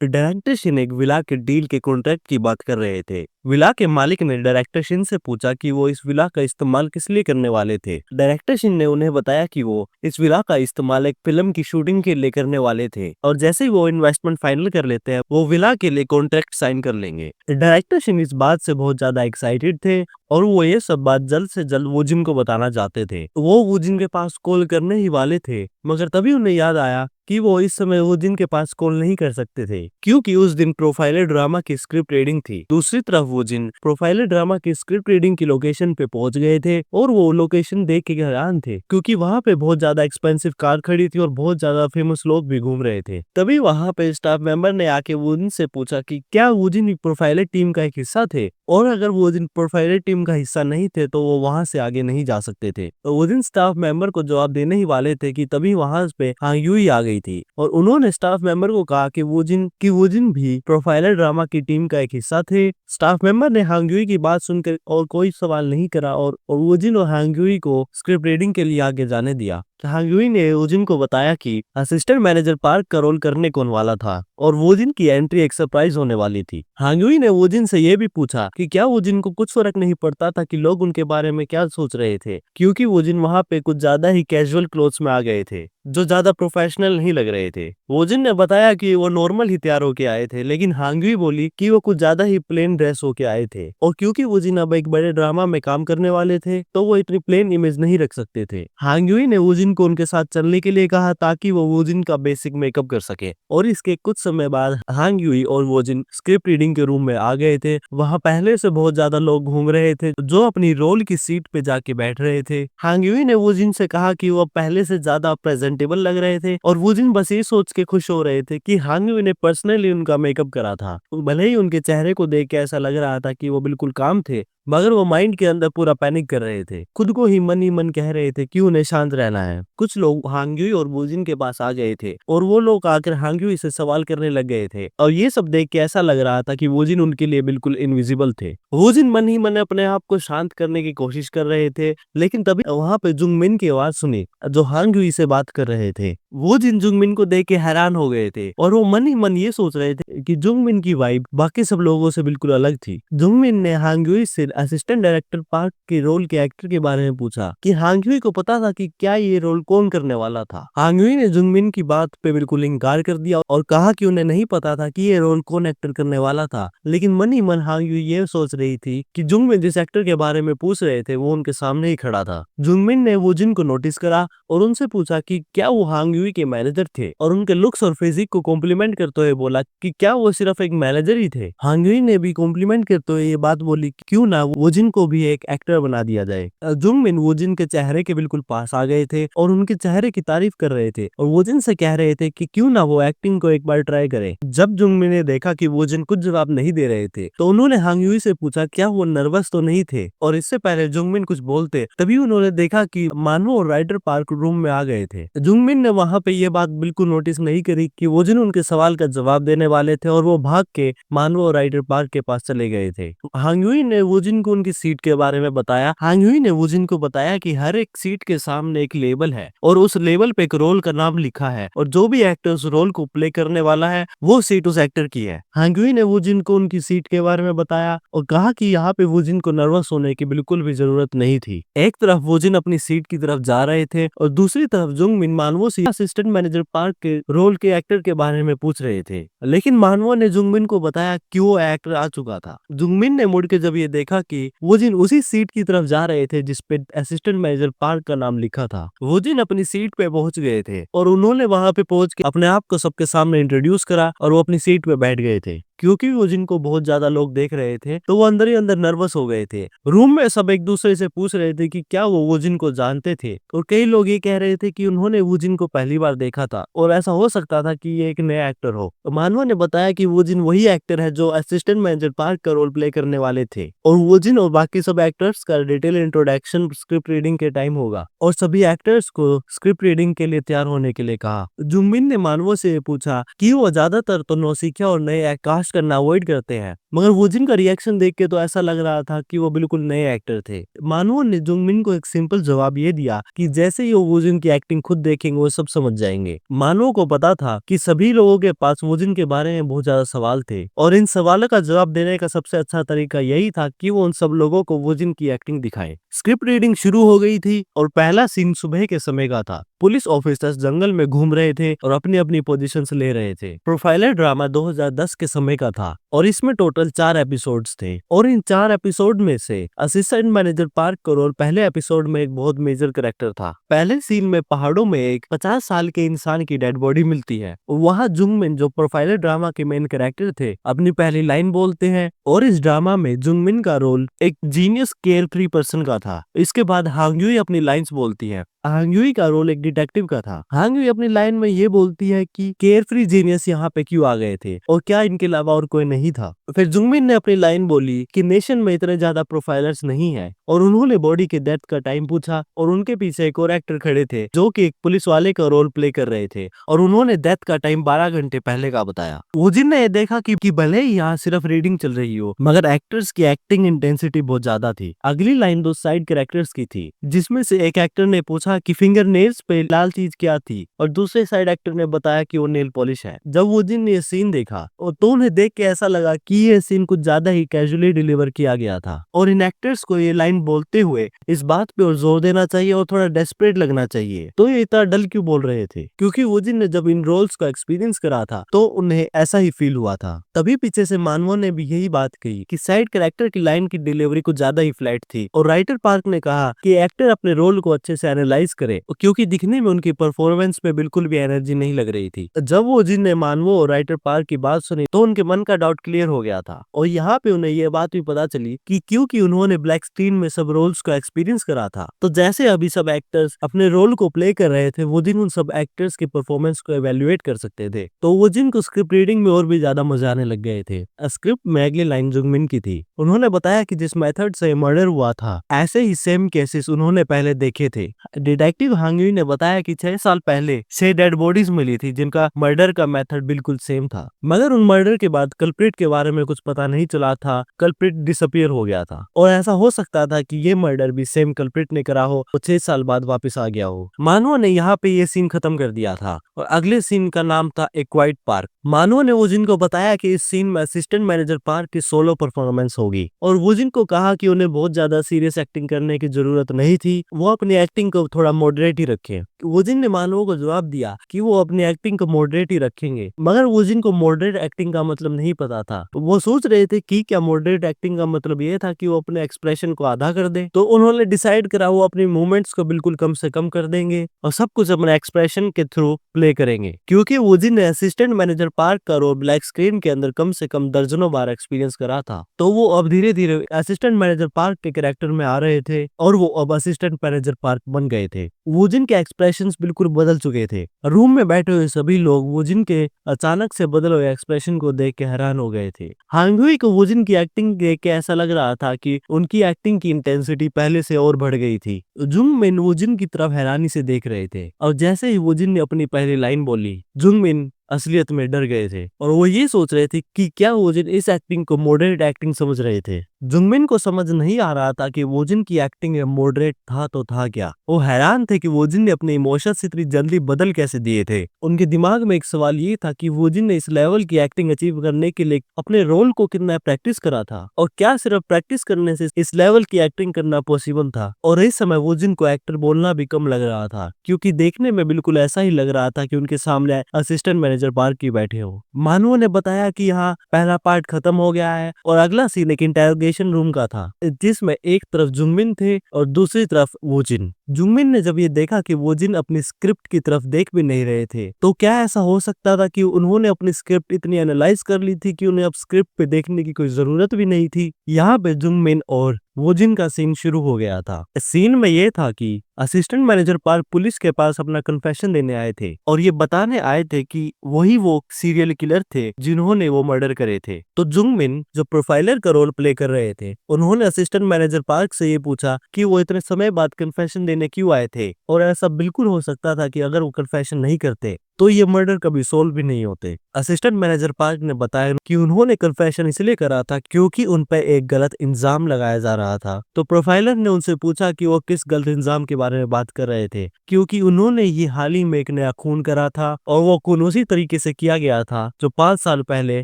Director Shin एक villa के deal के कॉन्ट्रैक्ट की बात कर रहे थे। विला के मालिक ने डायरेक्टर शिन से पूछा कि वो इस विला का इस्तेमाल किस लिए करने वाले थे। डायरेक्टर शिन ने उन्हें बताया कि वो इस विला का इस्तेमाल एक फिल्म की शूटिंग के लिए करने वाले थे और जैसे ही वो इन्वेस्टमेंट फाइनल कर लेते हैं वो विला के लिए कॉन्ट्रैक्ट साइन कर लेंगे। डायरेक्टर शिन इस बात से बहुत ज्यादा एक्साइटेड थे और वो ये सब बात जल्द से जल्द वूजिन को बताना चाहते थे। वो वूजिन के पास कॉल करने ही वाले थे मगर तभी उन्हें याद आया कि वो इस समय वूजिन के पास कॉल नहीं कर सकते थे क्योंकि उस दिन प्रोफाइलर ड्रामा की स्क्रिप्ट रीडिंग थी। दूसरी तरफ वूजिन प्रोफाइलर ड्रामा की स्क्रिप्ट रीडिंग की लोकेशन पे पहुंच गए थे और वो लोकेशन देख के हैरान थे क्योंकि वहां पे बहुत ज्यादा एक्सपेंसिव कार खड़ी थी और बहुत ज्यादा फेमस लोग भी घूम रहे थे। तभी वहां पे स्टाफ मेंबर ने आके वूजिन से पूछा कि क्या वूजिन प्रोफाइलर टीम का एक हिस्सा थे और अगर वूजिन प्रोफाइलर टीम का हिस्सा नहीं थे तो वो वहां से आगे नहीं जा सकते थे। तो वूजिन स्टाफ मेंबर को जवाब देने ही वाले थे कि तभी वहां पे हांग यूई आ गई थी और उन्होंने स्टाफ मेंबर को कहा कि वूजिन भी प्रोफाइलर ड्रामा की टीम का एक हिस्सा थे। स्टाफ मेंबर ने हांग यूई की बात सुनकर और कोई सवाल नहीं करा और वूजिन और हांग यूई को स्क्रिप्ट रीडिंग के लिए आगे जाने दिया। हांग यूई ने वूजिन को बताया कि असिस्टेंट मैनेजर पार्क का रोल करने कौन वाला था और वूजिन की एंट्री एक सरप्राइज होने वाली थी। हांग यूई ने वूजिन से यह भी पूछा कि क्या वूजिन को कुछ फर्क नहीं पड़ता था कि लोग उनके बारे में क्या सोच रहे थे क्योंकि वूजिन वहां पे कुछ ज्यादा ही कैजुअल क्लोथ्स में आ गए थे जो ज्यादा प्रोफेशनल नहीं लग रहे थे। वूजिन ने बताया कि वो नॉर्मल ही तैयार होके आए थे लेकिन हांग यूई बोली कि वो कुछ ज्यादा ही प्लेन ड्रेस होके आए थे और क्योंकि वूजिन अब एक बड़े ड्रामा में काम करने वाले थे तो वो इतनी प्लेन इमेज नहीं रख सकते थे। हांग यूई ने वूजिन को उनके साथ चलने के लिए कहा ताकि वो वूजिन का बेसिक मेकअप कर सके और इसके कुछ समय बाद हांग यूई और वूजिन स्क्रिप्ट रीडिंग के रूम में आ गए थे। वहां पहले से बहुत ज्यादा लोग घूम रहे थे जो अपनी रोल की सीट पे जाके बैठ रहे थे। हांग यूई ने वूजिन से कहा कि वो पहले से ज्यादा प्रेजेंटेबल लग रहे थे और वूजिन बस ये सोच के खुश हो रहे थे कि हांग यूई ने पर्सनली उनका मेकअप करा था। भले ही उनके चेहरे को देख के ऐसा लग रहा था कि वो बिल्कुल काम थे मगर वो माइंड के अंदर पूरा पैनिक कर रहे थे, खुद को ही मन कह रहे थे कि उन्हें शांत रहना है। कुछ लोग हांग यूई और वूजिन के पास आ गए थे और वो लोग आकर हांग यूई से सवाल करने लग गए थे और ये सब देख के ऐसा लग रहा था कि वूजिन उनके लिए बिल्कुल इनविजिबल थे। वूजिन मन ही मन अपने आप को शांत करने की कोशिश कर रहे थे लेकिन तभी वहां पे जुंगमिन की आवाज सुनी जो हांग यूई से बात कर रहे थे। वूजिन जुंगमिन को देख के हैरान हो गए थे और वो मन ही मन ये सोच रहे थे कि जुंगमिन की वाइब बाकी सब लोगों से बिल्कुल अलग थी। जुंगमिन ने हांग यूई से असिस्टेंट डायरेक्टर पार्क के रोल के एक्टर के बारे में पूछा कि हांग यूई को पता था कि क्या ये रोल कौन करने वाला था। हांग यूई ने जुंगमिन की बात पे बिल्कुल इनकार कर दिया और कहा कि उन्हें नहीं पता था कि ये रोल कौन एक्टर करने वाला था लेकिन मन ही मन हांग यूई ये सोच रही थी कि जुंगमिन जिस एक्टर के बारे में पूछ रहे थे वो उनके सामने ही खड़ा था। जुंगमिन ने वूजिन को नोटिस करा और उनसे पूछा कि क्या वो हांग यूई के मैनेजर थे और उनके लुक्स और फिजिक को कॉम्प्लीमेंट करते हुए बोला कि क्या वो सिर्फ एक मैनेजर ही थे। हांग यूई ने भी कॉम्प्लीमेंट करते हुए ये बात बोली कि क्यों ना वूजिन को भी एक एक्टर बना दिया जाए। जुंगमिन वूजिन के चेहरे के बिल्कुल पास आ गए थे और उनके चेहरे की तारीफ कर रहे थे और वूजिन से कह रहे थे कि क्यों ना वो एक्टिंग को एक बार ट्राई करे। जब जुंगमिन ने देखा कि वूजिन कुछ जवाब नहीं दे रहे थे तो उन्होंने हांग यूई से पूछा क्या वो नर्वस तो नहीं थे और इससे पहले जुंगमिन कुछ बोलते तभी उन्होंने देखा कि मानवो और राइडर पार्क रूम में आ गए थे। जुंगमिन ने वहां पे ये बात बिल्कुल नोटिस नहीं करी कि वूजिन उनके सवाल का जवाब देने वाले थे और वो भाग के मानवो और राइडर पार्क के पास चले गए थे। हांग यूई ने वूजिन को उनकी सीट के बारे में बताया। हांग यूई ने वूजिन को बताया कि हर एक सीट के सामने एक लेबल है और उस लेबल पे एक रोल का नाम लिखा है और जो भी एक्टर उस रोल को प्ले करने वाला है वो सीट उस एक्टर की है। हांग यूई ने वूजिन को उनकी सीट के बारे में बताया और कहा कि यहाँ पे वूजिन को नर्वस होने की बिल्कुल भी जरूरत नहीं थी। एक तरफ वूजिन अपनी सीट की तरफ जा रहे थे और दूसरी तरफ जुंगमिन मानवो से असिस्टेंट मैनेजर पार्क के रोल के एक्टर के बारे में पूछ रहे थे लेकिन मानवो ने जुंगमिन को बताया कि वो एक्टर आ चुका था। जुंगमिन ने मुड़ के जब ये देखा कि वूजिन उसी सीट की तरफ जा रहे थे जिसपे असिस्टेंट मैनेजर पार्क का नाम लिखा था। वूजिन अपनी सीट पे पहुंच गए थे और उन्होंने वहां पे पहुंच के अपने आप को सबके सामने इंट्रोड्यूस करा और वो अपनी सीट पे बैठ गए थे। क्योंकि वूजिन को बहुत ज्यादा लोग देख रहे थे तो वो अंदर ही अंदर नर्वस हो गए थे। रूम में सब एक दूसरे से पूछ रहे थे कि क्या वो वूजिन को जानते थे और कई लोग ये कह रहे थे कि उन्होंने वूजिन को पहली बार देखा था और ऐसा हो सकता था कि ये एक नया एक्टर हो। मानवा ने बताया कि वूजिन वही एक्टर है जो असिस्टेंट मैनेजर पार्क का रोल प्ले करने वाले थे और वूजिन और बाकी सब एक्टर्स का डिटेल इंट्रोडक्शन स्क्रिप्ट रीडिंग के टाइम होगा और सभी एक्टर्स को स्क्रिप्ट रीडिंग के लिए तैयार होने के लिए कहा। जुंगमिन ने मानवो से पूछा कि वो ज्यादातर तो नौसिखिया और नए कास्ट करना अवॉइड करते हैं मगर वूजिन का रिएक्शन देख के तो ऐसा लग रहा था कि वो बिल्कुल नए एक्टर थे। मानवो ने जुंगमिन को एक सिंपल जवाब ये दिया कि जैसे ही वो वूजिन की एक्टिंग खुद देखेंगे वो सब समझ जाएंगे। मानवो को पता था कि सभी लोगों के पास वूजिन के बारे में में बहुत ज्यादा सवाल थे और इन सवालों का जवाब देने का सबसे अच्छा तरीका यही था कि वो उन सब लोगों को वो जिनकी एक्टिंग दिखाए। स्क्रिप्ट रीडिंग शुरू हो गई थी और पहला सीन सुबह के समय का था। पुलिस ऑफिसर्स जंगल में घूम रहे थे और अपनी अपनी पोजीशंस ले रहे थे। प्रोफाइलर ड्रामा 2010 के समय का था और इसमें टोटल 4 एपिसोड्स थे और इन 4 एपिसोड में से असिस्टेंट मैनेजर पार्क का रोल पहले एपिसोड में एक बहुत मेजर कैरेक्टर था। पहले सीन में पहाड़ों में एक 50 साल के इंसान की डेड बॉडी मिलती है। वहाँ जुंगमिन जो प्रोफाइलर ड्रामा के मेन कैरेक्टर थे अपनी पहली लाइन बोलते हैं और इस ड्रामा में जुंगमिन का रोल एक जीनियस केयर फ्री पर्सन का था। इसके बाद हांगयुई अपनी लाइंस बोलती है। हांगयुई का रोल एक डिटेक्टिव का था। हांगयुई अपनी लाइन में ये बोलती है कि केयर फ्री जीनियस यहाँ पे क्यों आ गए थे और क्या इनके अलावा और कोई नहीं था। फिर जुंगमिन ने अपनी लाइन बोली कि नेशन में इतने ज्यादा प्रोफाइलर्स नहीं है और उन्होंने बॉडी के डेथ का टाइम पूछा और उनके पीछे एक और एक्टर खड़े थे जो कि एक पुलिस वाले का रोल प्ले कर रहे थे और उन्होंने डेथ का टाइम 12 घंटे पहले का बताया। वोजिन ने देखा कि भले ही यहाँ सिर्फ रीडिंग चल रही हो मगर एक्टर्स की एक्टिंग इंटेंसिटी बहुत ज्यादा थी। अगली लाइन 2 साइड कैरेक्टर्स की थी जिसमें से एक एक्टर ने पूछा कि फिंगर नेल्स पे लाल चीज क्या थी और दूसरे साइड एक्टर ने बताया कि वो नेल पॉलिश है। जब वोजिन ने ये सीन देखा तो उन्हें देख के ऐसा लगा कि ये सीन कुछ ज्यादा ही कैजुअली डिलीवर किया गया था और इन एक्टर्स को ये लाइन बोलते हुए इस बात पे और जोर देना चाहिए और थोड़ा डेस्परेट लगना चाहिए। तो ये इतना डल क्यों बोल रहे थे? क्योंकि वोजिन ने जब इन रोल्स का एक्सपीरियंस करा था तो उन्हें ऐसा ही फील हुआ था। तभी पीछे से मानवों ने भी यही बात कही कि साइड कैरेक्टर की लाइन की डिलीवरी कुछ ज्यादा ही फ्लैट थी और राइटर पार्क ने कहा कि एक्टर अपने रोल को अच्छे से एनालाइज करे क्योंकि दिखने में उनकी परफॉर्मेंस में बिल्कुल भी एनर्जी नहीं लग रही थी। जब वोजिन ने मानवों और राइटर पार्क की बात सुनी तो उनके मन का डाउट क्लियर हो गया था और यहाँ पे उन्हें यह बात भी पता चली कि क्योंकि उन्होंने ब्लैक स्क्रीन में सब रोल्स का एक्सपीरियंस करा था तो जैसे अभी सब एक्टर्स अपने रोल को प्ले कर रहे थे वोजिन उन सब एक्टर्स की परफॉर्मेंस को एवेल्युएट कर सकते थे। तो वोजिन को स्क्रिप्ट रीडिंग में और भी ज्यादा मजा आने लग गए थे। स्क्रिप्ट में अगली लाइन जुंगमिन की थी। उन्होंने बताया कि जिस मेथड से मर्डर हुआ था ऐसे ही सेम केसेस उन्होंने पहले देखे थे। डिटेक्टिव हांगयुई ने बताया कि 6 साल पहले 6 डेड बॉडीज मिली थी जिनका मर्डर का मेथड बिल्कुल सेम था मगर उन मर्डर के बाद कल्प्रिट के बारे में कुछ पता नहीं चला था। कल्प्रिट डिसअपियर हो गया था और ऐसा हो सकता था कि ये मर्डर भी सेम कल्प्रिट ने करा हो और 6 साल बाद वापस आ गया हो। मानव ने यहाँ पे ये सीन खत्म कर दिया था और अगले सीन का नाम था ए क्वाइट पार्क। मानव ने वोजिन को बताया कि इस सीन में असिस्टेंट मैनेजर पार्क की सोलो परफॉर्मेंस होगी और वोजिन को कहा कि उन्हें बहुत ज्यादा सीरियस एक्टिंग करने की जरूरत नहीं थी, वो अपनी एक्टिंग को थोड़ा मॉडरेट ही रखे। वोजिन ने मानव को जवाब दिया कि वो अपनी एक्टिंग को मॉडरेट ही रखेंगे मगर वोजिन को मॉडरेट एक्टिंग का मतलब नहीं पता था। वो सोच रहे थे कि क्या मॉडरेट एक्टिंग का मतलब ये था कि वो अपने एक्सप्रेशन को आधा कर दे। तो उन्होंने डिसाइड करा वो अपनी मूवमेंट्स को बिल्कुल कम से कम कर देंगे और सब कुछ अपने एक्सप्रेशन के थ्रू प्ले करेंगे। क्योंकि वोजिन ने असिस्टेंट मैनेजर पार्क का रोल ब्लैक स्क्रीन के अंदर कम से कम दर्जनों बार एक्सपीरियंस करा था तो वो अब धीरे धीरे असिस्टेंट मैनेजर पार्क के कैरेक्टर में आ रहे थे और वो अब असिस्टेंट मैनेजर पार्क बन गए थे। वोजिन के एक्सप्रेशंस बिल्कुल बदल चुके थे। रूम में बैठे हुए सभी लोग वोजिन के अचानक से बदले हुए एक्सप्रेशन को देख के हैरान हो गए थे। हांगयुई को वोजिन की एक्टिंग देख के ऐसा लग रहा था कि उनकी एक्टिंग की इंटेंसिटी पहले से और बढ़ गई थी। जुंगमिन वोजिन की तरफ हैरानी से देख रहे थे और जैसे ही वोजिन ने अपनी पहली लाइन बोली जुंगमिन असलियत में डर गए थे और वो ये सोच रहे थे कि क्या वोजिन इस एक्टिंग को मॉडरेट एक्टिंग समझ रहे थे। जुंगमिन को समझ नहीं आ रहा था कि वोजिन की एक्टिंग मॉडरेट था तो था क्या। वो हैरान थे कि वोजिन ने अपने इमोशंस इतनी जल्दी बदल कैसे दिए थे। उनके दिमाग में एक सवाल ये था कि वोजिन ने इस लेवल की एक्टिंग अचीव करने के लिए अपने रोल को कितना प्रैक्टिस करा था और क्या सिर्फ प्रैक्टिस करने से इस लेवल की एक्टिंग करना पॉसिबल था। और इस समय वोजिन को एक्टर बोलना भी कम लग रहा था क्योंकि देखने में बिल्कुल ऐसा ही लग रहा था कि उनके सामने असिस्टेंट मैनेजर पार्क की बैठे हो। मानव ने बताया कि यहाँ पहला पार्ट खत्म हो गया है और अगला सीन एक इंटेरोगेशन रूम का था जिसमें एक तरफ जुंगमिन थे और दूसरी तरफ वोजिन। जुंगमिन ने जब ये देखा कि वोजिन अपनी स्क्रिप्ट की तरफ देख भी नहीं रहे थे तो क्या ऐसा हो सकता था कि उन्होंने अपनी स्क्रिप्ट इतनी एनालाइज कर ली थी कि उन्हें अब स्क्रिप्ट पे देखने की कोई जरूरत भी नहीं थी। यहाँ पे जुंगमिन और वोजिन का सीन शुरू हो गया था। इस सीन में ये था कि असिस्टेंट मैनेजर पार्क पुलिस के पास अपना कन्फेशन देने आए थे और ये बताने आए थे कि वही वो सीरियल किलर थे जिन्होंने वो मर्डर करे थे। तो जुंगमिन जो प्रोफाइलर का रोल प्ले कर रहे थे उन्होंने असिस्टेंट मैनेजर पार्क से ये पूछा कि वो इतने समय बाद कन्फेशन देने क्यों आए थे और ऐसा बिल्कुल हो सकता था कि अगर वो कन्फेशन नहीं करते तो ये मर्डर कभी सोल्व भी नहीं होते। असिस्टेंट मैनेजर पार्क ने बताया कि उन्होंने कन्फेशन इसलिए करा था क्योंकि उन पर एक गलत इल्जाम लगाया जा रहा था। तो प्रोफाइलर ने उनसे पूछा कि वो किस गलत इल्जाम के बारे में बात कर रहे थे, क्योंकि उन्होंने ये हाल ही में एक नया खून करा था और वो खून उसी तरीके से किया गया था जो 5 साल पहले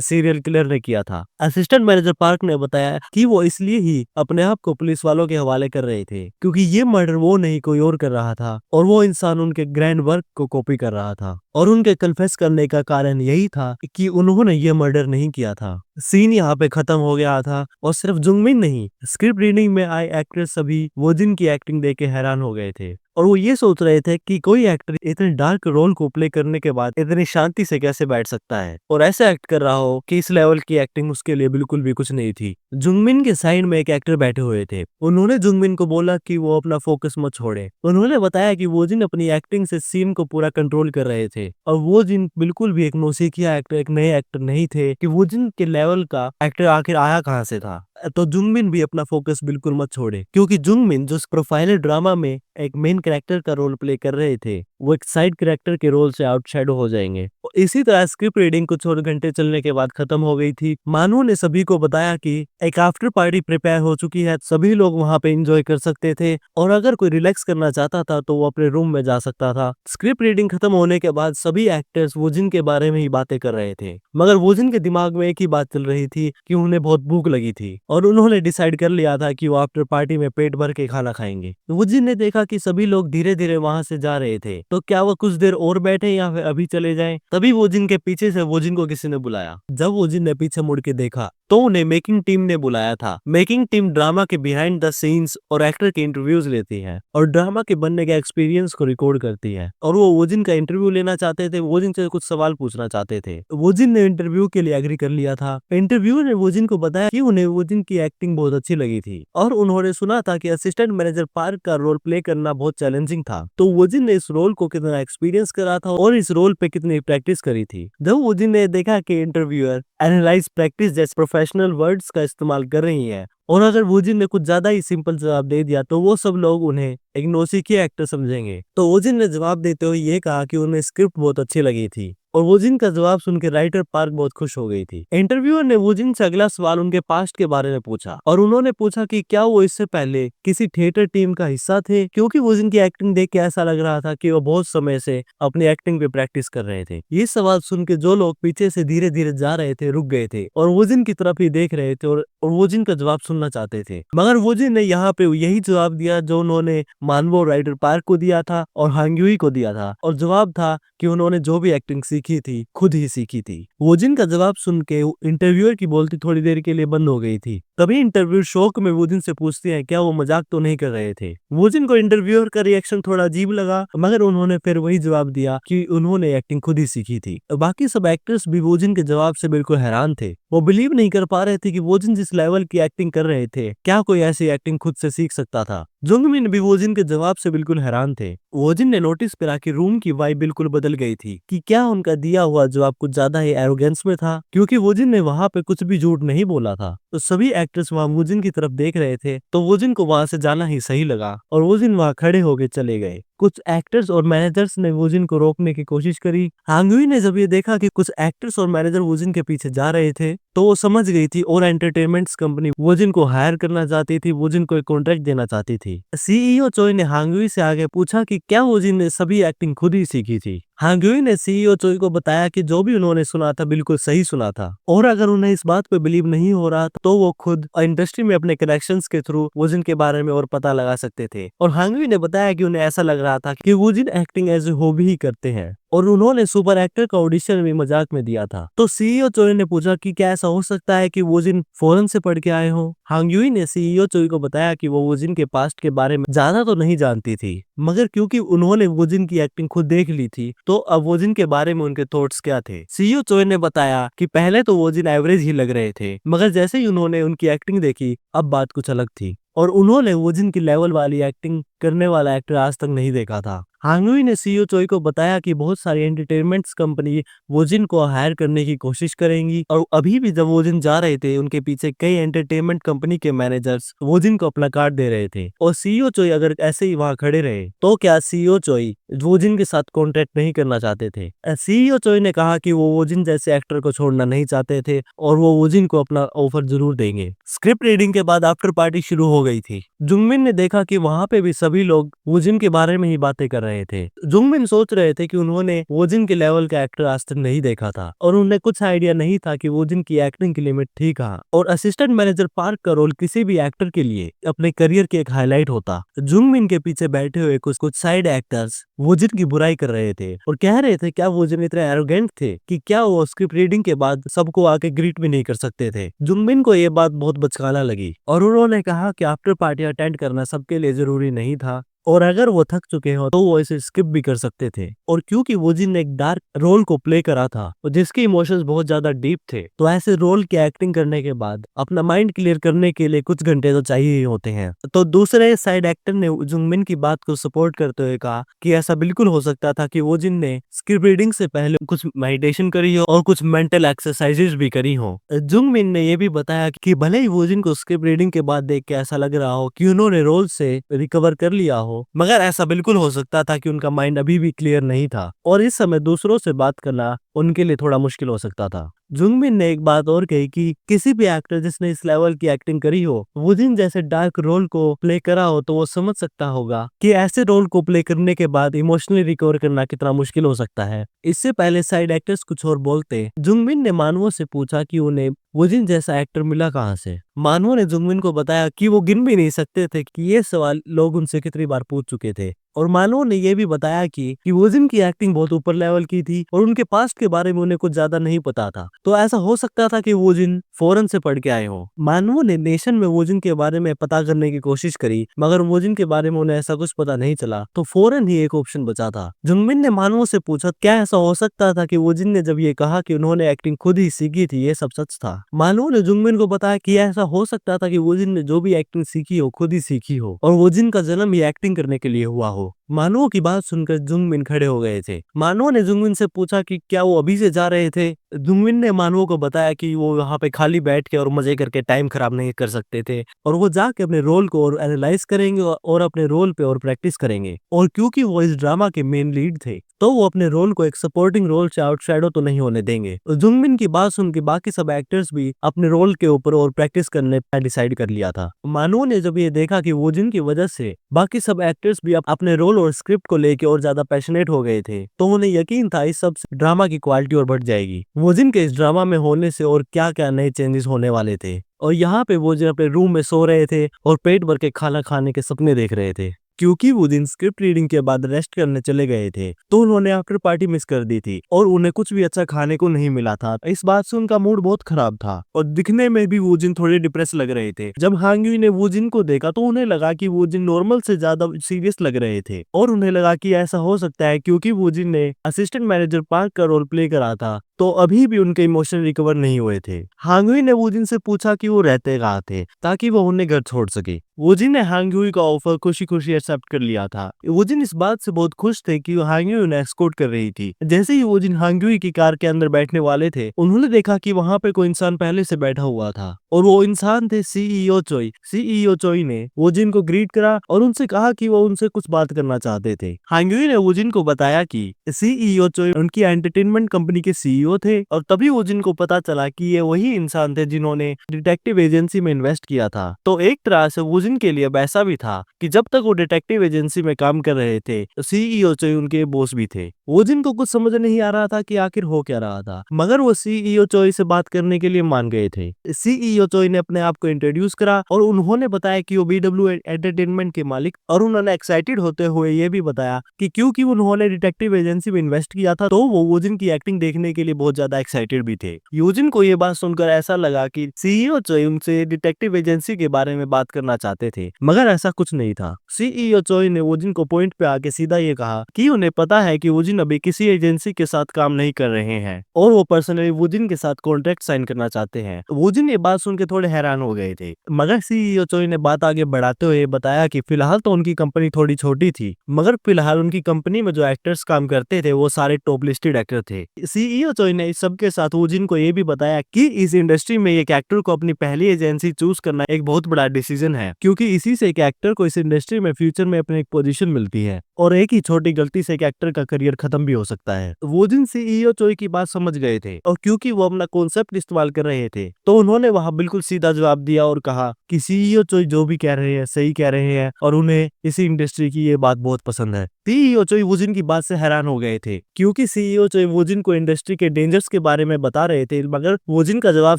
सीरियल किलर ने किया था। असिस्टेंट मैनेजर पार्क ने बताया कि वो इसलिए ही अपने आप को पुलिस वालों के हवाले कर रहे थे क्योंकि ये मर्डर वो नहीं कोई और कर रहा था और वो इंसान उनके ग्रैंड वर्क को कॉपी कर रहा था। और उनके कन्फेस करने का कारण यही था कि उन्होंने ये मर्डर नहीं किया था। सीन यहाँ पे खत्म हो गया था और सिर्फ जुंगमिन नहीं, स्क्रिप्ट रीडिंग में आए एक्टर्स सभी वोजिन की एक्टिंग देख के हैरान हो गए थे और वो ये सोच रहे थे कि कोई एक्टर इतने डार्क रोल को प्ले करने के बाद इतनी शांति से कैसे बैठ सकता है और ऐसे एक्ट कर रहा हो कि इस लेवल की एक्टिंग उसके लिए बिल्कुल भी कुछ नहीं थी। जुंगमिन के साइड में एक एक्टर बैठे हुए थे। उन्होंने जुंगमिन को बोला कि वो अपना फोकस मत छोड़े। उन्होंने बताया कि वोजिन अपनी एक्टिंग से सीन को पूरा कंट्रोल कर रहे थे और वोजिन बिल्कुल भी एक नौसिखिया एक्टर, एक नए एक्टर नहीं थे कि वोजिन के लेवल का एक्टर आखिर आया कहां से था। तो जुंगमिन भी अपना फोकस बिल्कुल मत छोड़े, क्योंकि जुंगमिन जो प्रोफाइलर ड्रामा में एक मेन कैरेक्टर का रोल प्ले कर रहे थे वो एक साइड कैरेक्टर के रोल से आउटशैडो हो जाएंगे। इसी तरह स्क्रिप्ट रीडिंग कुछ और घंटे चलने के बाद खत्म हो गई थी। मानू ने सभी को बताया कि एक आफ्टर पार्टी प्रिपेयर हो चुकी है, सभी लोग वहां पे एंजॉय कर सकते थे और अगर कोई रिलैक्स करना चाहता था तो वो अपने रूम में जा सकता था। स्क्रिप्ट रीडिंग खत्म होने के बाद सभी एक्टर्स वोजिन के बारे में ही बातें कर रहे थे, मगर वोजिन के दिमाग में एक ही बात चल रही थी कि उन्हें बहुत भूख लगी थी और उन्होंने डिसाइड कर लिया था कि वो आफ्टर पार्टी में पेट भर के खाना खाएंगे। वोजिन ने देखा कि सभी लोग धीरे धीरे वहां से जा रहे थे, तो क्या वो कुछ देर और बैठे या फिर अभी चले जाएं? तभी वोजिन के पीछे से वोजिन को किसी ने बुलाया। जब वोजिन ने पीछे मुड़ के देखा तो उन्हें मेकिंग टीम ने बुलाया था। मेकिंग टीम ड्रामा के बिहाइंड द सीन्स और एक्टर के इंटरव्यूज लेती है और ड्रामा के बनने के एक्सपीरियंस को रिकॉर्ड करती है और वो वोजिन का इंटरव्यू लेना चाहते थे, वोजिन से कुछ सवाल पूछना चाहते थे। वोजिन ने इंटरव्यू के लिए एग्री कर लिया था। इंटरव्यूअर ने वोजिन को बताया कि उन्हें वोजिन की एक्टिंग बहुत अच्छी लगी थी और उन्होंने सुना था कि असिस्टेंट मैनेजर पार्क का रोल प्ले करना बहुत चैलेंजिंग था। तो वोजिन ने इस रोल को कितना एक्सपीरियंस करा था और इस रोल पे कितनी प्रैक्टिस करी थी। जब वोजिन ने देखा कि इंटरव्यूअर एनालाइज प्रैक्टिस जैसे प्रोफेशनल वर्ड्स का इस्तेमाल कर रही है और अगर वोजिन ने कुछ ज्यादा ही सिंपल जवाब दे दिया तो वो सब लोग उन्हें एक नौसिखिया एक्टर समझेंगे। तो वोजिन ने जवाब देते हुए ये कहा कि उन्हें स्क्रिप्ट बहुत अच्छी लगी थी और वोजिन का जवाब सुन के राइटर पार्क बहुत खुश हो गई थी। इंटरव्यूअर ने वोजिन से अगला सवाल उनके पास्ट के बारे में पूछा और उन्होंने पूछा कि क्या वो इससे पहले किसी थिएटर टीम का हिस्सा थे, क्योंकि वोजिन की एक्टिंग देख के ऐसा लग रहा था कि वो बहुत समय से अपनी एक्टिंग पे प्रैक्टिस कर रहे थे। ये सवाल सुन के जो लोग पीछे से धीरे धीरे जा रहे थे रुक गए थे और वोजिन की तरफ ही देख रहे थे और वोजिन का जवाब सुनना चाहते थे, मगर वोजिन ने यहाँ पे यही जवाब दिया जो उन्होंने मानवो राइटर पार्क को दिया था और हांग्युई को दिया था और जवाब था कि उन्होंने जो भी एक्टिंग सीखी थी खुद ही सीखी थी। वोजिन का जवाब सुन के इंटरव्यूअर की बोलती थोड़ी देर के लिए बंद हो गई थी। तभी इंटरव्यू शौक में वोजिन से पूछती है क्या वो मजाक तो नहीं कर रहे थे। वोजिन को इंटरव्यूअर का रिएक्शन थोड़ा अजीब लगा, मगर उन्होंने फिर वही जवाब दिया कि उन्होंने एक्टिंग खुद ही सीखी थी। बाकी सब एक्टर्स भी वोजिन के जवाब से बिल्कुल हैरान थे। वो बिलीव नहीं कर पा रहे थे कि वोजिन जिस लेवल की एक्टिंग कर रहे थे क्या कोई ऐसी एक्टिंग खुद से सीख सकता था। जुंगमिन भी वोजिन के जवाब से बिल्कुल हैरान थे। वोजिन ने नोटिस करा कि रूम की वाइब बिल्कुल बदल गई थी कि क्या उनका दिया हुआ जवाब कुछ ज्यादा ही एरोगेंस में था, क्योंकि वोजिन ने वहां पे कुछ भी झूठ नहीं बोला था। तो सभी एक्टर्स वहां वोजिन की तरफ देख रहे थे, तो वोजिन को वहां से जाना ही सही लगा और वोजिन वहां खड़े होके चले गए। कुछ एक्टर्स और मैनेजर्स ने वोजिन को रोकने की कोशिश करी। हांगुई ने जब ये देखा कि कुछ एक्टर्स और मैनेजर वोजिन के पीछे जा रहे थे तो वो समझ गई थी और एंटरटेनमेंट्स कंपनी वोजिन को हायर करना चाहती थी, वोजिन को एक कॉन्ट्रैक्ट देना चाहती थी। सीईओ चोई ने हांगुई से आगे पूछा कि क्या वोजिन ने सभी एक्टिंग खुद ही सीखी थी। हांगुई ने सीईओ चोई को बताया कि जो भी उन्होंने सुना था बिल्कुल सही सुना था और अगर उन्हें इस बात पे बिलीव नहीं हो रहा था तो वो खुद इंडस्ट्री में अपने कनेक्शंस के थ्रू वोजिन के बारे में और पता लगा सकते थे। और हांगुई ने बताया कि उन्हें ऐसा लग रहा था कि वोजिन एक्टिंग एज ए हॉबी ही करते हैं और उन्होंने सुपर एक्टर का ऑडिशन भी मजाक में दिया था। तो सीईओ चोई ने पूछा कि क्या ऐसा हो सकता है कि वोजिन फॉरेन से पढ़ के आए हो। हांगुई ने सीईओ चोई को बताया कि वो वोजिन के पास्ट के बारे में ज्यादा तो नहीं जानती थी, मगर क्योंकि उन्होंने वोजिन की एक्टिंग खुद देख ली थी तो अब वोजिन के बारे में उनके थॉट्स क्या थे। सीईओ चोई ने बताया कि पहले तो वोजिन एवरेज ही लग रहे थे, मगर जैसे ही उन्होंने उनकी एक्टिंग देखी अब बात कुछ अलग थी और उन्होंने वोजिन की लेवल वाली एक्टिंग करने वाला एक्टर आज तक नहीं देखा था। हांगुई ने सीईओ चोई को बताया कि बहुत सारी एंटरटेनमेंट्स कंपनी वोजिन को हायर करने की कोशिश करेंगी, और अभी भी जब वोजिन जा रहे थे उनके पीछे कई एंटरटेनमेंट कंपनी के मैनेजर्स वोजिन को अपना कार्ड दे रहे थे। और सीईओ चोई अगर ऐसे ही वहां खड़े रहे तो क्या सीईओ चोई वोजिन के साथ कॉन्ट्रैक्ट नहीं करना चाहते थे? सीईओ चोई ने कहा कि वो वोजिन जैसे एक्टर को छोड़ना नहीं चाहते थे और वो वोजिन को अपना ऑफर जरूर देंगे। स्क्रिप्ट रीडिंग के बाद आफ्टर पार्टी शुरू हो गई थी। जुंगमिन ने देखा कि वहां पे भी सभी लोग वोजिन के बारे में ही बातें कर रहे थे। जुंगमिन सोच रहे थे कि उन्होंने वोजिन के लेवल का एक्टर आज तक नहीं देखा था और उन्हें कुछ आइडिया नहीं था कि वोजिन की एक्टिंग की लिमिट थी कहाँ, और असिस्टेंट मैनेजर पार्क का रोल किसी भी एक्टर के लिए अपने करियर की एक हाईलाइट होता। जुंगमिन के पीछे बैठे हुए कुछ कुछ साइड एक्टर्स वोजिन की बुराई कर रहे थे और कह रहे थे क्या वोजिन इतने एरोगेंट थे कि क्या वो स्क्रिप्ट रीडिंग के बाद सबको आके ग्रीट भी नहीं कर सकते थे। जुंगमिन को ये बात बहुत बचकाना लगी और उन्होंने कहा कि आफ्टर पार्टी अटेंड करना सबके लिए जरूरी नहीं था, और अगर वो थक चुके हो तो वो इसे स्किप भी कर सकते थे। और क्योंकि वोजिन ने एक डार्क रोल को प्ले करा था और जिसके इमोशंस बहुत ज्यादा डीप थे, तो ऐसे रोल की एक्टिंग करने के बाद अपना माइंड क्लियर करने के लिए कुछ घंटे तो चाहिए ही होते हैं। तो दूसरे साइड एक्टर ने जुंगमिन की बात को सपोर्ट करते हुए कहा कि ऐसा बिल्कुल हो सकता था कि वोजिन ने स्क्रिप्ट रीडिंग से पहले कुछ मेडिटेशन करी हो और कुछ मेंटल एक्सरसाइजेस भी करी हो। जुंगमिन ने यह भी बताया कि भले ही वोजिन को स्क्रिप्ट रीडिंग के बाद देख के ऐसा लग रहा हो कि उन्होंने रोल से रिकवर कर लिया हो, मगर ऐसा बिल्कुल हो सकता था कि उनका माइंड अभी भी क्लियर नहीं था और इस समय दूसरों से बात करना उनके लिए थोड़ा मुश्किल हो सकता था। जुंगमिन ने एक बात और कही कि किसी भी एक्टर जिसने इस लेवल की एक्टिंग करी हो, वोजिन जैसे डार्क रोल को प्ले करा हो, तो वो समझ सकता होगा कि ऐसे रोल को प्ले करने के बाद इमोशनली रिकवर करना कितना मुश्किल हो सकता है। इससे पहले साइड एक्टर्स कुछ और बोलते, जुंगमिन ने मानवों से पूछा कि उन्हें वोजिन जैसा एक्टर मिला कहाँ से। मानवों ने जुंगमिन को बताया कि वो गिन भी नहीं सकते थे कि ये सवाल लोग उनसे कितनी बार पूछ चुके थे, और मानवों ने यह भी बताया कि वोजिन की एक्टिंग बहुत ऊपर लेवल की थी और उनके पास्ट के बारे में उन्हें कुछ ज्यादा नहीं पता था, तो ऐसा हो सकता था कि वोजिन फॉरेन से पढ़ के आए हो। मानवों ने नेशन में वोजिन के बारे में पता करने की कोशिश करी, मगर वोजिन के बारे में उन्हें ऐसा कुछ पता नहीं चला, तो फॉरेन ही एक ऑप्शन बचा था। जुंगमिन ने मानवों से पूछा क्या ऐसा हो सकता था कि वोजिन ने जब ये कहा कि उन्होंने एक्टिंग खुद ही सीखी थी, ये सब सच था। मानवों ने जुंगमिन को बताया कि ऐसा हो सकता था कि वोजिन ने जो भी एक्टिंग सीखी हो खुद ही सीखी हो और वोजिन का जन्म ही एक्टिंग करने के लिए हुआ हो। मानवों की बात सुनकर जुंगमिन खड़े हो गए थे। मानवों ने जुंगमिन से पूछा कि क्या वो अभी से जा रहे थे। जुंगमिन ने मानवों को बताया कि वो वहां पे खाली बैठ के और मजे करके टाइम खराब नहीं कर सकते थे और वो जाके अपने रोल को और एनालाइज करेंगे और अपने रोल पे और प्रैक्टिस करेंगे, और क्योंकि वो इस ड्रामा के मेन लीड थे तो वो अपने रोल को एक सपोर्टिंग रोल से आउटशैडो तो नहीं होने देंगे। जुंगमिन की बात सुन के बाकी सब एक्टर्स भी अपने रोल के ऊपर और प्रैक्टिस करने का डिसाइड कर लिया था। मानवों ने जब ये देखा कि वोजिन की वजह से बाकी सब एक्टर्स भी अपने रोल और स्क्रिप्ट को लेके और ज्यादा पैशनेट हो गए थे, तो उन्हें यकीन था इस सब से ड्रामा की क्वालिटी और बढ़ जाएगी। वोजिन के इस ड्रामा में होने से और क्या क्या नए चेंजेस होने वाले थे, और यहाँ पे वोजिन अपने रूम में सो रहे थे और पेट भर के खाना खाने के सपने देख रहे थे। क्योंकि वो दिन स्क्रिप्ट रीडिंग के बाद रेस्ट करने चले गए थे, तो उन्होंने आफ्टर पार्टी मिस कर दी थी और उन्हें कुछ भी अच्छा खाने को नहीं मिला था। इस बात से उनका मूड बहुत खराब था और दिखने में भी वूजिन थोड़े डिप्रेस लग रहे थे। जब हांगयू ने वूजिन को देखा तो उन्हें लगा कि वूजिन नॉर्मल से ज्यादा सीरियस लग रहे थे और उन्हें लगा कि ऐसा हो सकता है क्योंकि वूजिन ने असिस्टेंट मैनेजर पार्क का रोल प्ले करा था, तो अभी भी उनके इमोशन रिकवर नहीं हुए थे। हांगुई ने वूजिन से पूछा कि वो रहते कहाँ थे ताकि वो उन्हें घर छोड़ सके। वूजिन ने हांगुई का ऑफर खुशी खुशी एक्सेप्ट कर लिया था। वूजिन इस बात से बहुत खुश थे कि हांगुई उन्हें एस्कॉर्ट कर रही थी। जैसे ही वूजिन हांगुई की कार के अंदर बैठने वाले थे, उन्होंने देखा कि वहां पे कोई इंसान पहले से बैठा हुआ था और वो इंसान थे सीईओ चोई। सीईओ चोई ने वूजिन को ग्रीट करा और उनसे कहा कि वो उनसे कुछ बात करना चाहते थे। हांगुई ने वूजिन को बताया कि सीईओ चोई उनकी एंटरटेनमेंट कंपनी के सीईओ थे और तभी वूजिन को पता चला कि ये वही इंसान थे जिन्होंने डिटेक्टिव एजेंसी में इन्वेस्ट किया था। तो एक तरह से वूजिन के लिए ऐसा भी था कि जब तक वो डिटेक्टिव एजेंसी में काम कर रहे थे तो सीईओ चोई उनके बॉस भी थे। वूजिन को कुछ समझ नहीं आ रहा था कि आखिर हो क्या रहा था, मगर वो सीईओ चोई से बात करने के लिए मान गए थे। सीईओ चोई ने अपने आप को इंट्रोड्यूस करा और उन्होंने बताया कि वो बीडब्ल्यू एंटरटेनमेंट के मालिक, और उन्होंने एक्साइटेड होते हुए ये भी बताया कि क्योंकि उन्होंने डिटेक्टिव एजेंसी में इन्वेस्ट किया था तो वो वूजिन की एक्टिंग देखने के लिए लिए बहुत ज्यादा एक्साइटेड भी थे। यूजिन को ये बात सुनकर ऐसा लगा कि सीईओ चोई उनसे डिटेक्टिव एजेंसी के बारे में बात करना चाहते थे, मगर ऐसा कुछ नहीं था। सीईओ चोई ने वोजिन को पॉइंट पे आके सीधा ये कहा कि उन्हें पता है कि वोजिन अभी किसी एजेंसी के साथ काम नहीं कर रहे हैं और वो पर्सनली वोजिन के साथ कॉन्ट्रैक्ट साइन करना चाहते हैं। वोजिन ये बात सुन के थोड़े हैरान हो गए थे, मगर सीईओ चोई ने बात आगे बढ़ाते हुए बताया कि फिलहाल तो उनकी कंपनी थोड़ी छोटी थी, मगर फिलहाल उनकी कंपनी में जो एक्टर्स काम करते थे वो सारे टॉप लिस्टेड एक्टर थे। सीईओ चोई ने इस सब के साथ वोजिन को ये भी बताया कि इस इंडस्ट्री में एक एक्टर को अपनी पहली एजेंसी चूज करना एक बहुत बड़ा डिसीजन है, क्योंकि इसी से एक एक्टर को इस इंडस्ट्री में फ्यूचर में अपनी एक पोजीशन मिलती है और एक ही छोटी गलती से एक एक्टर का करियर खत्म भी हो सकता है। वोजिन सीईओ चोई की बात समझ गए थे और क्योंकि वो अपना कॉन्सेप्ट इस्तेमाल कर रहे थे तो उन्होंने वहां बिल्कुल सीधा जवाब दिया और कहा कि सीईओ चोई जो भी कह रहे हैं सही कह रहे हैं और उन्हें इसी इंडस्ट्री की ये बात बहुत पसंद है। सीईओ चोई वोजिन की बात से हैरान हो गए थे, क्योंकि सीईओ चोई वोजिन को इंडस्ट्री के डेंजर्स के बारे में बता रहे थे, मगर वोजिन का जवाब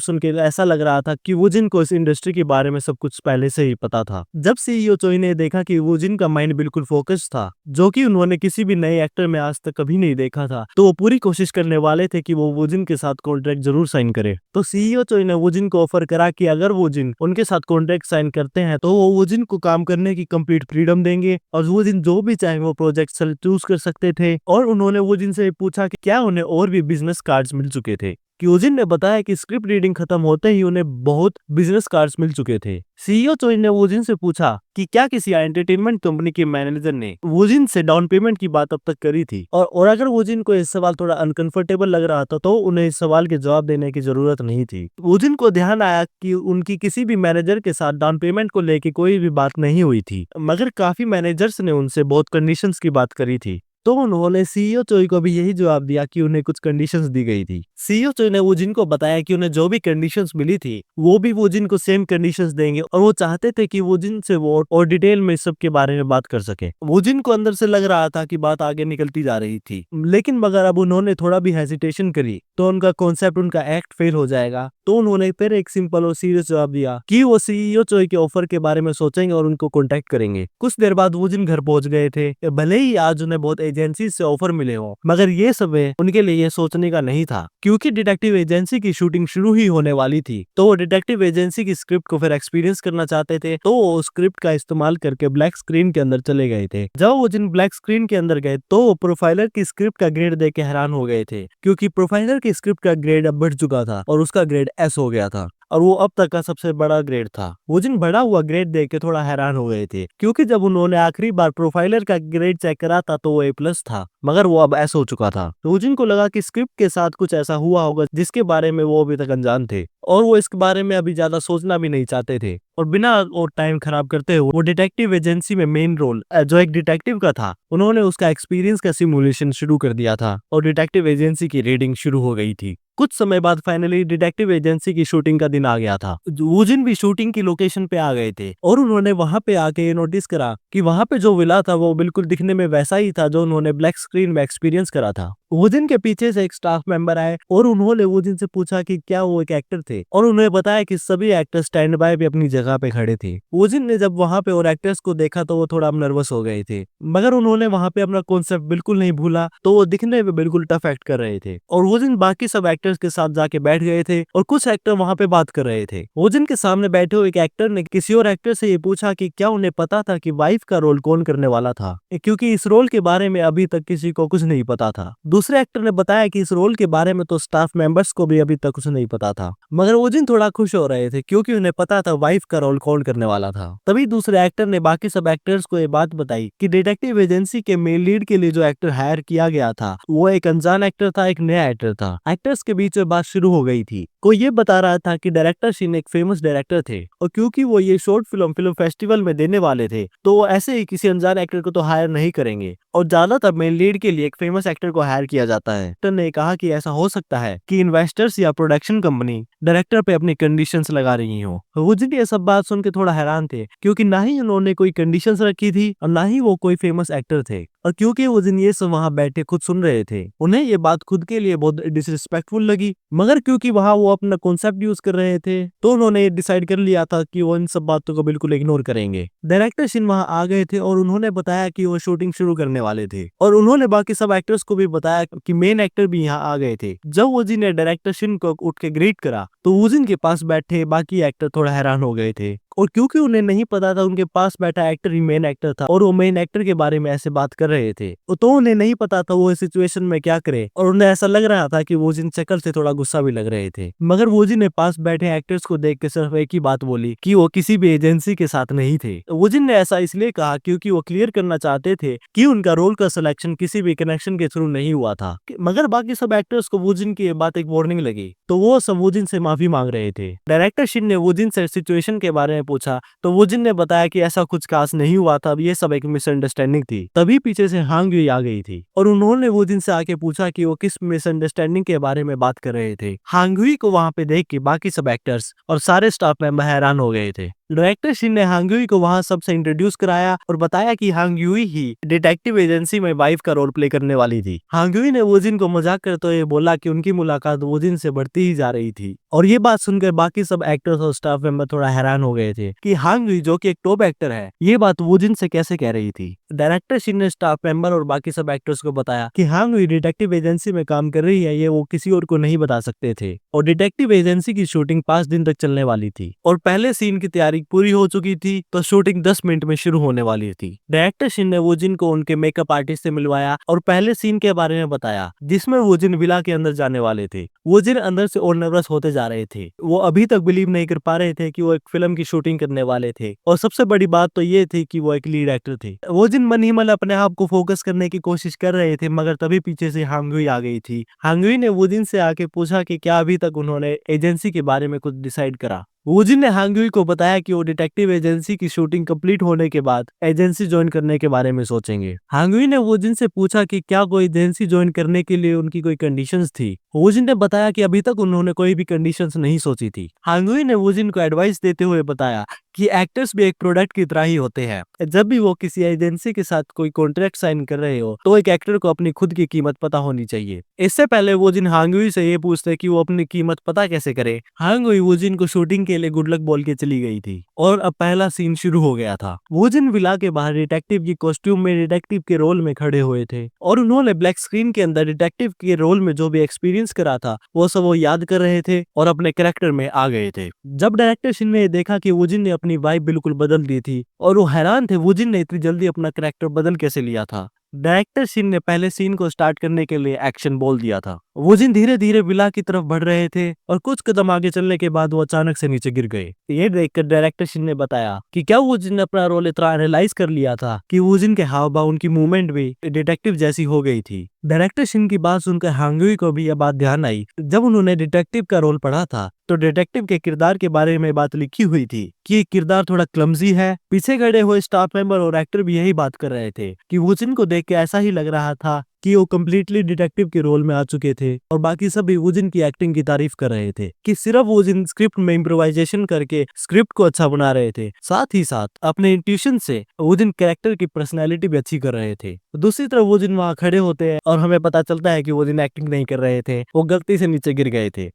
सुन के ऐसा लग रहा था कि वोजिन को इस इंडस्ट्री के बारे में सब कुछ पहले से ही पता था। जब सीईओ चोई ने देखा कि वोजिन का माइंड बिल्कुल फोकस था, जो कि उन्होंने किसी भी नए एक्टर में आज तक कभी नहीं देखा था, तो वो पूरी कोशिश करने वाले थे कि वो वोजिन के साथ कॉन्ट्रैक्ट जरूर साइन करे। तो सीईओ चोई ने वोजिन को ऑफर करा कि अगर वोजिन उनके साथ कॉन्ट्रैक्ट साइन करते हैं तो वो वोजिन को काम करने की कंप्लीट फ्रीडम देंगे और वोजिन जो भी चाहे वो प्रोजेक्ट चूज कर सकते थे। और उन्होंने वोजिन से पूछा कि क्या उन्हें और भी बिजनेस कार्ड्स मिल चुके थे। क्यूजिन ने बताया कि स्क्रिप्ट रीडिंग खत्म होते ही उन्हें बहुत बिजनेस कार्ड्स मिल चुके थे। सीईओ चोई ने वोजिन से पूछा कि क्या किसी एंटरटेनमेंट कंपनी के मैनेजर ने वोजिन से डाउन पेमेंट की बात अब तक करी थी, और अगर वोजिन को इस सवाल थोड़ा अनकंफर्टेबल लग रहा था तो उन्हें इस सवाल के जवाब देने की जरूरत नहीं थी। वोजिन को ध्यान आया कि उनकी किसी भी मैनेजर के साथ डाउन पेमेंट को लेकर कोई भी बात नहीं हुई थी, मगर काफी मैनेजर्स ने उनसे बहुत कंडीशंस की बात करी थी। तो उन्होंने सीईओ चोई को भी यही जवाब दिया कि उन्हें कुछ कंडीशंस दी गई थी। सीईओ चोई ने वोजिन को बताया कि उन्हें जो भी कंडीशंस मिली थी वो भी वोजिन को सेम कंडीशंस देंगे और वो चाहते थे कि वोजिन से वो और डिटेल में सब के बारे में बात कर सके। वोजिन को अंदर से लग रहा था कि बात आगे निकलती जा रही थी, लेकिन मगर अब उन्होंने थोड़ा भी हेजिटेशन करी तो उनका कॉन्सेप्ट, उनका एक्ट फेल हो जाएगा। तो उन्होंने फिर एक सिंपल और सीरियस जवाब दिया कि वो सीईओ चोई के ऑफर के बारे में सोचेंगे और उनको कॉन्टेक्ट करेंगे। कुछ देर बाद वोजिन घर पहुंच गए थे। भले ही आज उन्हें बहुत एजेंसी से ऑफर मिले हो, मगर ये समय उनके लिए ये सोचने का नहीं था, क्योंकि डिटेक्टिव एजेंसी की शूटिंग शुरू ही होने वाली थी। तो वो डिटेक्टिव एजेंसी की स्क्रिप्ट को फिर एक्सपीरियंस करना चाहते थे, तो वो स्क्रिप्ट का इस्तेमाल करके ब्लैक स्क्रीन के अंदर चले गए थे। जब वो जिन ब्लैक स्क्रीन के अंदर गए तो वो प्रोफाइलर की स्क्रिप्ट का ग्रेड देख के हैरान हो गए थे, क्योंकि प्रोफाइलर की स्क्रिप्ट का ग्रेड अब बढ़ चुका था और उसका ग्रेड एस हो गया था और वो अब तक का सबसे बड़ा ग्रेड था। वो जिन बढ़ा हुआ ग्रेड देख के थोड़ा हैरान हो गए थे, क्योंकि जब उन्होंने आखिरी बार प्रोफाइलर का ग्रेड चेक करा था तो वो A+ था, मगर वो अब एस हो चुका था। तो वोजिन को लगा कि स्क्रिप्ट के साथ कुछ ऐसा हुआ होगा जिसके बारे में वो अभी तक अनजान थे और वो इसके बारे में अभी ज्यादा सोचना भी नहीं चाहते थे। और बिना और टाइम खराब करते हुए वो डिटेक्टिव एजेंसी में मेन रोल जो एक डिटेक्टिव का था, उन्होंने उसका एक्सपीरियंस का सिमुलेशन शुरू कर दिया था और डिटेक्टिव एजेंसी की रेडिंग शुरू हो गई थी। कुछ समय बाद फाइनली डिटेक्टिव एजेंसी की शूटिंग का दिन आ गया था। वोजिन भी शूटिंग की लोकेशन पे आ गए थे और उन्होंने वहां पे आके ये नोटिस करा कि वहां पे जो विला था वो बिल्कुल दिखने में वैसा ही था जो उन्होंने ब्लैक स्क्रीन में एक्सपीरियंस करा था। वोजिन के पीछे से एक स्टाफ मेंबर आए और उन्होंने वोजिन से पूछा कि क्या वो एक एक्टर थे, और उन्हें बताया कि सभी एक्टर स्टैंड बाय पे अपनी जगह पे खड़े थे। वोजिन ने जब वहां पे और एक्टर्स को देखा तो वो थोड़ा नर्वस हो गए थे, मगर उन्होंने वहां पे अपना कॉन्सेप्ट बिल्कुल नहीं भूला, तो वो दिखने में बिल्कुल टफ एक्ट कर रहे थे। और वोजिन बाकी सब एक्टर्स के साथ जाके बैठ गए थे और कुछ एक्टर वहां पे बात कर रहे थे। वोजिन के सामने बैठे हुए एक एक्टर ने किसी और एक्टर से ये पूछा कि क्या उन्हें पता था कि वाइफ का रोल कौन करने वाला था, क्योंकि इस रोल के बारे में अभी तक किसी को कुछ नहीं पता था। दूसरे एक्टर ने बताया कि इस रोल के बारे में तो स्टाफ मेंबर्स को भी अभी तक कुछ नहीं पता था, मगर वोजिन थोड़ा खुश हो रहे थे क्योंकि उन्हें पता था वाइफ का रोल कौन करने वाला था। तभी दूसरे एक्टर ने बाकी सब एक्टर्स को ये बात बताई कि डिटेक्टिव एजेंसी के मेन लीड के लिए जो एक्टर हायर किया गया था वो एक अनजान एक्टर था, एक नया एक्टर था। एक्टर्स के बीच में बात शुरू हो गई थी। कोई ये बता रहा था कि डायरेक्टर शिन एक फेमस डायरेक्टर थे और क्योंकि वो ये शॉर्ट फिल्म फेस्टिवल में देने वाले थे तो वो ऐसे ही किसी अनजान एक्टर को तो हायर नहीं करेंगे और ज्यादातर मेन लीड के लिए एक फेमस एक्टर को हायर किया जाता है। एक्टर ने कहा कि ऐसा हो सकता है कि इन्वेस्टर्स या प्रोडक्शन कंपनी डायरेक्टर पे अपनी कंडीशंस लगा रही हो। वोजिन ये सब बात सुन के थोड़ा हैरान थे, क्योंकि ना ही उन्होंने कोई कंडीशंस रखी थी और ना ही वो कोई फेमस एक्टर थे। और क्योंकि वो जिन ये सब वहाँ बैठे खुद सुन रहे थे, उन्हें ये बात खुद के लिए बहुत डिसरिस्पेक्टफुल लगी, मगर क्योंकि वहाँ वो अपना कॉन्सेप्ट यूज कर रहे थे तो उन्होंने डिसाइड कर लिया था कि वो इन सब बातों को बिल्कुल इग्नोर करेंगे। डायरेक्टर शिन वहाँ आ गए थे और उन्होंने बताया कि वो शूटिंग शुरू करने वाले थे और उन्होंने बाकी सब एक्टर्स को भी बताया कि मेन एक्टर भी यहाँ आ गए थे। जब वोजिन ने डायरेक्टर शिन को उठ के ग्रीट करा तो वोजिन के पास बैठे बाकी एक्टर थोड़ा हैरान हो गए थे, और क्योंकि उन्हें नहीं पता था उनके पास बैठा एक्टर ही मेन एक्टर था और वो मेन एक्टर के बारे में ऐसे बात कर रहे थे, तो उन्हें नहीं पता था वो इस सिचुएशन में क्या करे, और उन्हें ऐसा लग रहा था कि वोजिन शक्ल से थोड़ा गुस्सा भी लग रहे थे। मगर वोजिन ने पास बैठे एक्टर्स को देख के सिर्फ एक ही बात बोली कि वो किसी भी एजेंसी के साथ नहीं थे। वोजिन ने ऐसा इसलिए कहा क्योंकि वो क्लियर करना चाहते थे कि उनका रोल का सिलेक्शन किसी भी कनेक्शन के थ्रू नहीं हुआ था। मगर बाकी सब एक्टर्स को वोजिन की ये बात एक वार्निंग लगी, तो वो सब वोजिन से माफी मांग रहे थे। डायरेक्टर शिन ने वोजिन से सिचुएशन के बारे में पूछा तो वोजिन ने बताया कि ऐसा कुछ खास नहीं हुआ था, ये सब एक मिसअंडरस्टैंडिंग थी। तभी पीछे से हांग यूई आ गई थी और उन्होंने वोजिन से आके पूछा कि वो किस मिसअंडरस्टैंडिंग के बारे में बात कर रहे थे। हांग यूई को वहां पे देख के बाकी सब एक्टर्स और सारे स्टाफ मेंबर हैरान हो गए थे। डायरेक्टर शिन ने हांग यूई को वहां सबसे इंट्रोड्यूस कराया और बताया कि हांग यूई ही डिटेक्टिव एजेंसी में वाइफ का रोल प्ले करने वाली थी। हांग यूई ने वोजिन को मजाक करते हुए बोला कि उनकी मुलाकात वोजिन से बढ़ती ही जा रही थी, और ये बात सुनकर बाकी सब एक्टर्स और स्टाफ मेंबर थोड़ा हैरान हो गए थे कि हांग यूई जो कि एक टॉप एक्टर है ये बात वोजिन से कैसे कह रही थी। डायरेक्टर शिन ने स्टाफ मेंबर और बाकी सब एक्टर्स को बताया कि हांग यूई डिटेक्टिव एजेंसी में काम कर रही है, ये वो किसी और को नहीं बता सकते थे, और डिटेक्टिव एजेंसी की शूटिंग 5 दिन तक चलने वाली थी और पहले सीन की तैयारी पूरी हो चुकी थी तो शूटिंग 10 मिनट में शुरू होने वाली थी। डायरेक्टर शिन ने वोजिन को उनके मेकअप आर्टिस्ट से मिलवाया और पहले सीन के बारे में बताया जिसमें वोजिन विला के अंदर जाने वाले थे। वोजिन अंदर से और नर्वस होते जा रहे थे, वो अभी तक बिलीव नहीं कर पा रहे थे कि वो एक फिल्म की शूटिंग करने वाले थे, और सबसे बड़ी बात तो ये थी कि वो एक लीड एक्टर थे। वोजिन मन ही मन अपने आप को फोकस करने की कोशिश कर रहे थे, मगर तभी पीछे से हांग यूई आ गई थी। हांग यूई ने वोजिन से आके पूछा कि क्या अभी तक उन्होंने एजेंसी के बारे में कुछ डिसाइड करा। वोजिन ने हांग यूई को बताया कि वो डिटेक्टिव एजेंसी की शूटिंग कंप्लीट होने के बाद एजेंसी ज्वाइन करने के बारे में सोचेंगे। हांग यूई ने वोजिन से पूछा कि क्या कोई एजेंसी ज्वाइन करने के लिए उनकी कोई कंडीशंस थी। वोजिन ने बताया कि अभी तक उन्होंने कोई भी कंडीशंस नहीं सोची थी। हांग यूई ने वोजिन को एडवाइस देते हुए बताया कि एक्टर्स भी एक प्रोडक्ट की तरह ही होते हैं, जब भी वो किसी एजेंसी के साथ कोई कॉन्ट्रैक्ट साइन कर रहे हो तो एक एक्टर को अपनी खुद की कीमत पता होनी चाहिए। इससे पहले वोजिन हांग यूई से ये पूछते कि वो अपनी कीमत पता कैसे करे। हांग यूई वोजिन को शूटिंग के लिए गुड लक बोल के चली गई थी और अब पहला सीन शुरू हो गया था। वोजिन विला के बाहर डिटेक्टिव की कॉस्ट्यूम में डिटेक्टिव के रोल में खड़े हुए थे और उन्होंने ब्लैक स्क्रीन के अंदर डिटेक्टिव के रोल में जो भी एक्सपीरियंस करा था वो सब वो याद कर रहे थे और अपने कैरेक्टर में आ गए थे। जब डायरेक्टर शिन ने देखा कि वोजिन ने अपनी वाइब बिल्कुल बदल दी थी और वो हैरान थे वोजिन ने इतनी जल्दी अपना कैरेक्टर बदल कैसे लिया था। डायरेक्टर शिन ने पहले सीन को स्टार्ट करने के लिए एक्शन बोल दिया था। वोजिन धीरे धीरे विला की तरफ बढ़ रहे थे और कुछ कदम आगे चलने के बाद वो अचानक से नीचे गिर गए। ये देखकर डायरेक्टर शिन ने बताया कि क्या वोजिन ने अपना रोल इतना एनालाइज कर लिया था कि वोजिन के हाव भाव उनकी मूवमेंट भी डिटेक्टिव जैसी हो गई थी। डायरेक्टर शिन की बात सुनकर हांग यूई को भी यह बात ध्यान आई। जब उन्होंने डिटेक्टिव का रोल पढ़ा था तो डिटेक्टिव के किरदार के बारे में बात लिखी हुई थी कि ये किरदार थोड़ा क्लमजी है। पीछे खड़े हुए स्टाफ मेंबर और एक्टर भी यही बात कर रहे थे कि वोजिन को देख के ऐसा ही लग रहा था कि वो कम्प्लीटली डिटेक्टिव के रोल में आ चुके थे, और बाकी सभी वोजिन की एक्टिंग की तारीफ कर रहे थे कि सिर्फ वोजिन स्क्रिप्ट में इम्प्रोवाइजेशन करके स्क्रिप्ट को अच्छा बना रहे थे, साथ ही साथ अपने इंट्यूशन से वोजिन कैरेक्टर की पर्सनैलिटी भी अच्छी कर रहे थे। दूसरी तरफ वोजिन वहां खड़े होते हैं और हमें पता चलता है कि वोजिन एक्टिंग नहीं कर रहे थे, वो गलती से नीचे गिर गए थे।